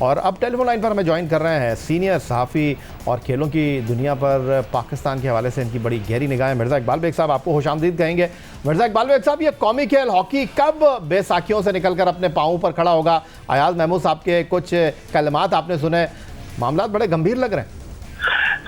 और अब telephone line पर हमें ज्वाइन कर रहे हैं सीनियर सहाफ़ी और खेलों की दुनिया पर पाकिस्तान के हवाले से इनकी बड़ी गहरी निगाह है मिर्ज़ा इकबाल बेग साहब। आपको खुशामदीद कहेंगे। मिर्ज़ा इकबाल बेग साहब, ये कौमी खेल हॉकी कब बेसाखियों से निकल कर अपने पाँवों पर खड़ा होगा? अयाज महमूद साहब के कुछ कलमात आपने सुने, मामला बड़े गंभीर लग रहे हैं।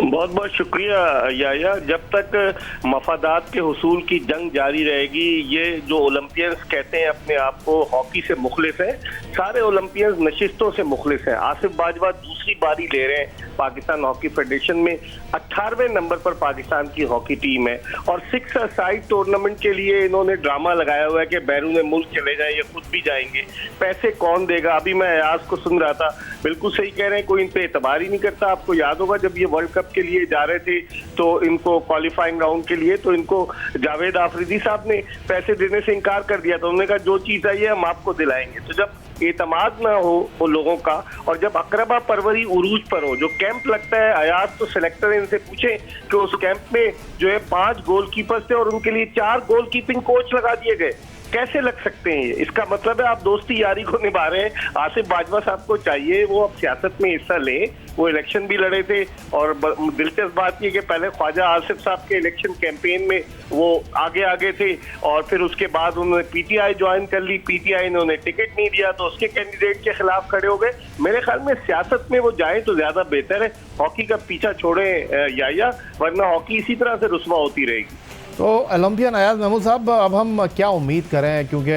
बहुत बहुत शुक्रिया याया। जब तक मफादात के हुसूल की जंग जारी रहेगी, ये जो ओलंपियंस कहते हैं अपने आप को हॉकी से मुखलिस हैं, सारे ओलंपियंस नशिस्तों से मुखलिस हैं। आसिफ बाजवा दूसरी बारी ले रहे हैं पाकिस्तान हॉकी फेडरेशन में। 18वें नंबर पर पाकिस्तान की हॉकी टीम है और 6 साइड टूर्नामेंट के लिए इन्होंने ड्रामा लगाया हुआ है कि बैरून मुल्क चले जाएं या खुद भी जाएंगे। पैसे कौन देगा? अभी मैं अयाज को सुन रहा था, बिल्कुल सही कह रहे हैं, कोई इन पे एतबार ही नहीं करता। आपको याद होगा जब ये वर्ल्ड कप के लिए जा रहे थे तो इनको क्वालिफाइंग राउंड के लिए तो इनको जावेद आफरीदी साहब ने पैसे देने से इनकार कर दिया था। उन्होंने कहा जो चीज आई है हम आपको दिलाएंगे। तो जब एतमाद ना हो वो लोगों का और जब अकरबा परवरी उरूज पर हो, जो कैंप लगता है, अयाज तो सिलेक्टर इनसे पूछे कि उस कैंप में जो है 5 गोलकीपर्स थे और उनके लिए 4 गोलकीपिंग कोच लगा दिए गए। कैसे लग सकते हैं? इसका मतलब है आप दोस्ती यारी को निभा रहे हैं। आसिफ बाजवा साहब को चाहिए वो अब सियासत में हिस्सा लें। वो इलेक्शन भी लड़े थे और दिलचस्प बात ये कि पहले ख्वाजा आसिफ साहब के इलेक्शन कैंपेन में वो आगे थे और फिर उसके बाद उन्होंने पीटीआई ज्वाइन कर ली। पीटीआई ने उन्हें टिकट नहीं दिया तो उसके कैंडिडेट के खिलाफ खड़े हो गए। मेरे ख्याल में सियासत में वो जाए तो ज्यादा बेहतर है। हॉकी का पीछा छोड़े याया, वरना हॉकी इसी तरह से रुस्वा होती रहेगी। तो ओलंपियन अयाज महमूद साहब, अब हम क्या उम्मीद करें? क्योंकि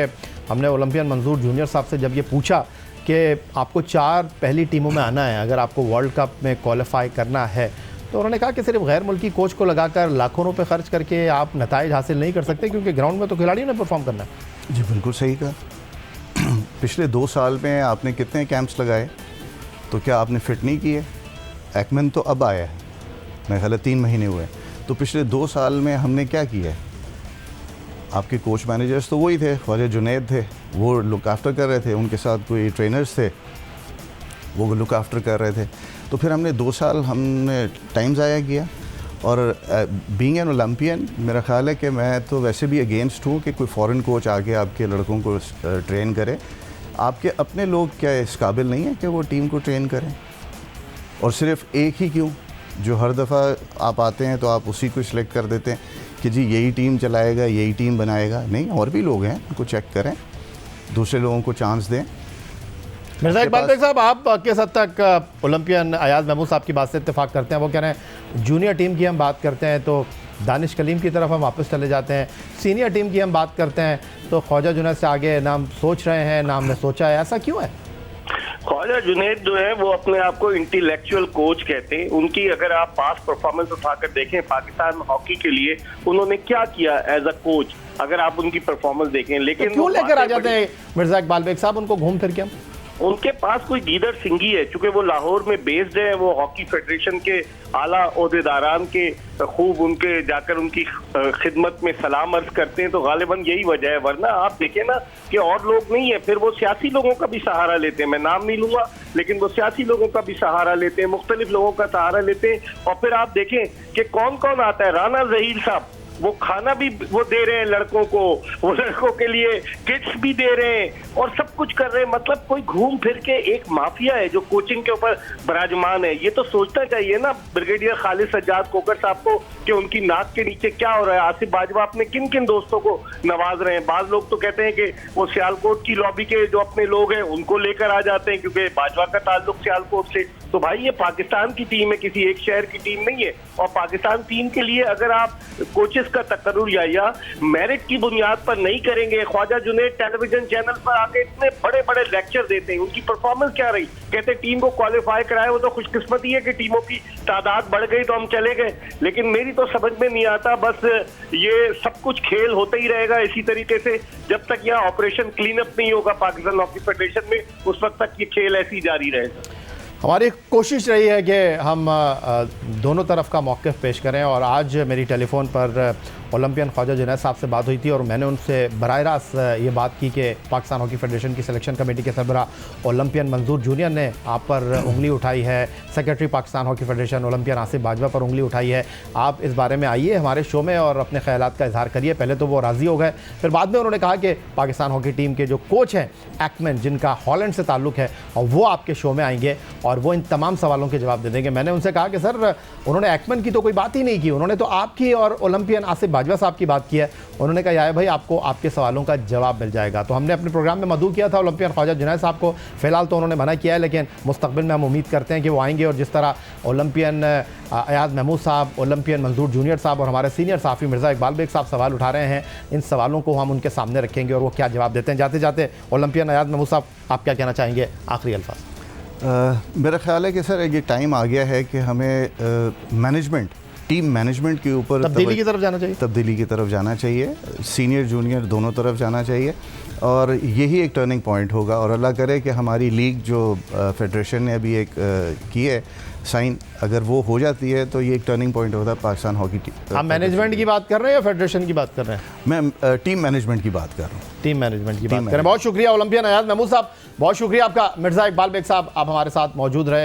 हमने ओलंपियन मंजूर जूनियर साहब से जब ये पूछा कि आपको 4 पहली टीमों में आना है अगर आपको वर्ल्ड कप में क्वालिफाई करना है, तो उन्होंने कहा कि सिर्फ गैर मुल्की कोच को लगाकर लाखों रुपए खर्च करके आप नताइज हासिल नहीं कर सकते, क्योंकि ग्राउंड में तो खिलाड़ियों ने परफॉर्म करना है। जी बिल्कुल सही कहा। पिछले 2 साल में आपने कितने कैंप्स लगाए, तो क्या आपने फिट नहीं किए? एक्मन तो अब आया है, मेरे ख्याल 3 महीने हुए। तो पिछले 2 साल में हमने क्या किया है? आपके कोच मैनेजर्स तो वही थे, ख्वाजा जुनैद थे, वो लुक आफ्टर कर रहे थे, उनके साथ कोई ट्रेनर्स थे वो लुक आफ्टर कर रहे थे। तो फिर हमने 2 साल हमने टाइम ज़ाया किया। और बीइंग एन ओलंपियन, मेरा ख्याल है कि मैं तो वैसे भी अगेंस्ट हूँ कि कोई फ़ॉरेन कोच आके आपके लड़कों को ट्रेन करे। आपके अपने लोग क्या इस काबिल नहीं है कि वो टीम को ट्रेन करें? और सिर्फ एक ही क्यों, जो हर दफ़ा आप आते हैं तो आप उसी को सिलेक्ट कर देते हैं कि जी यही टीम चलाएगा, यही टीम बनाएगा। नहीं, और भी लोग हैं, उनको चेक करें, दूसरे लोगों को चांस दें। मिर्ज़ा इकबाल बेग साहब, आप किस हद तक ओलंपियन अयाज महमूद साहब की बात से इत्तेफाक करते हैं? वो कह रहे हैं जूनियर टीम की हम बात करते हैं तो दानिश कलीम की तरफ हम वापस चले जाते हैं, सीनियर टीम की हम बात करते हैं तो ख्वाजा जुनैद से आगे नाम सोच रहे हैं, नाम ने सोचा है, ऐसा क्यों है? ख्वाजा जुनैद जो है वो अपने आप को इंटेलेक्चुअल कोच कहते हैं। उनकी अगर आप पास्ट परफॉर्मेंस उठाकर देखें पाकिस्तान हॉकी के लिए उन्होंने क्या किया एज अ कोच, अगर आप उनकी परफॉर्मेंस देखें। लेकिन तो क्यों लेकर आ जाते हैं मिर्ज़ा इकबाल बेग साहब उनको घूम फिर के? हम उनके पास कोई गीदड़ सिंगी है, चूंकि वो लाहौर में बेस्ड है, वो हॉकी फेडरेशन के आला ओहदेदारान के खूब उनके जाकर उनकी खिदमत में सलाम अर्ज करते हैं, तो गालिबन यही वजह है। वरना आप देखें ना कि और लोग नहीं है, फिर वो सियासी लोगों का भी सहारा लेते हैं। मैं नाम नहीं लूंगा, लेकिन वो सियासी लोगों का भी सहारा लेते हैं, मुख्तलिफ लोगों का सहारा लेते हैं। और फिर आप देखें कि कौन कौन आता है। राना जहीर साहब वो खाना भी वो दे रहे हैं लड़कों को, वो लड़कों के लिए किट्स भी दे रहे हैं और सब कुछ कर रहे हैं। मतलब कोई घूम फिर के एक माफिया है जो कोचिंग के ऊपर विराजमान है। ये तो सोचना चाहिए ना ब्रिगेडियर खालिद सज्जाद कोकर साहब को कि उनकी नाक के नीचे क्या हो रहा है। आसिफ बाजवा अपने किन किन दोस्तों को नवाज रहे हैं। बाज लोग तो कहते हैं कि वो सियालकोट की लॉबी के जो अपने लोग हैं उनको लेकर आ जाते हैं क्योंकि बाजवा का ताल्लुक सियालकोट से। तो भाई ये पाकिस्तान की टीम है, किसी एक शहर की टीम नहीं है। और पाकिस्तान टीम के लिए अगर आप कोचेस का तकर्रुर या मेरिट की बुनियाद पर नहीं करेंगे। ख्वाजा जुनैद टेलीविजन चैनल पर आके इतने बड़े बड़े लेक्चर देते हैं, उनकी परफॉर्मेंस क्या रही? कहते टीम को क्वालिफाई कराए, वो तो खुशकिस्मती है कि टीमों की तादाद बढ़ गई तो हम चले गए। लेकिन मेरी तो समझ में नहीं आता, बस ये सब कुछ खेल होता ही रहेगा इसी तरीके से जब तक यहाँ ऑपरेशन क्लीन अप नहीं होगा पाकिस्तान हॉकी फेडरेशन में, उस वक्त तक ये खेल ऐसी जारी रहेगा। हमारी कोशिश रही है कि हम दोनों तरफ का मौक़िफ़ पेश करें और आज मेरी टेलीफोन पर ओलंपियन ख्वाजा जुनैद साहब से बात हुई थी और मैंने उनसे बराह रास्त ये बात की कि पाकिस्तान हॉकी फेडरेशन की सिलेक्शन कमेटी के सरबराह ओलंपियन मंजूर जूनियर ने आप पर उंगली उठाई है, secretary Pakistan hockey federation Olympian Asif Bajwa पर उंगली उठाई है, आप इस बारे में आइए हमारे शो में और अपने ख्यालात का इजहार करिए। पहले तो वो राज़ी हो गए, फिर बाद में उन्होंने कहा कि पाकिस्तान हॉकी टीम के जो कोच हैं एक्मैन, जिनका हॉलैंड से ताल्लुक़ है, और वो आपके शो में आएंगे और वो इन तमाम सवालों के जवाब दे देंगे। मैंने उनसे कहा कि सर उन्होंने एक्मैन की तो कोई बात ही नहीं की, उन्होंने तो आपकी और ओलंपियन आसिफ बाजवा साहब की बात की है। उन्होंने कहा यार भाई आपको आपके सवालों का जवाब मिल जाएगा। तो हमने अपने प्रोग्राम में मदऊ किया था ओलंपियन ख्वाजा जुनैद साहब को, फिलहाल तो उन्होंने मना किया है, लेकिन मुस्तकबिल में हम उम्मीद करते हैं कि वो आएंगे और जिस तरह ओलंपियन अयाज महमूद साहब, ओलंपियन मंजूर जूनियर साहब और हमारे सीनियर साफ़ी मिर्ज़ा इकबाल बेग साहब सवाल उठा रहे हैं, इन सवालों को हम उनके सामने रखेंगे और वो क्या जवाब देते हैं। जाते जाते ओलंपियन अयाज महमूद साहब, आप क्या कहना चाहेंगे, आखिरी अल्फाज? मेरा ख्याल है कि सर ये टाइम आ गया है कि हमें मैनेजमेंट, टीम मैनेजमेंट के ऊपर तब्दीली की तरफ जाना चाहिए, तब्दीली की तरफ जाना चाहिए, सीनियर जूनियर दोनों तरफ जाना चाहिए और यही एक टर्निंग पॉइंट होगा। और अल्लाह करे कि हमारी लीग जो फेडरेशन ने अभी एक की है साइन, अगर वो हो जाती है तो ये एक टर्निंग पॉइंट होता है पाकिस्तान हॉकी टीम। आप मैनेजमेंट की बात कर रहे हैं या फेडरेशन की बात कर रहे हैं? मैं टीम मैनेजमेंट की बात कर रहा हूँ। टीम मैनेजमेंट की बात करें। बहुत शुक्रिया ओलंपियन अयाज महमूद साहब, बहुत शुक्रिया आपका। मिर्ज़ा इकबाल बेग साहब, आप हमारे साथ मौजूद रहे।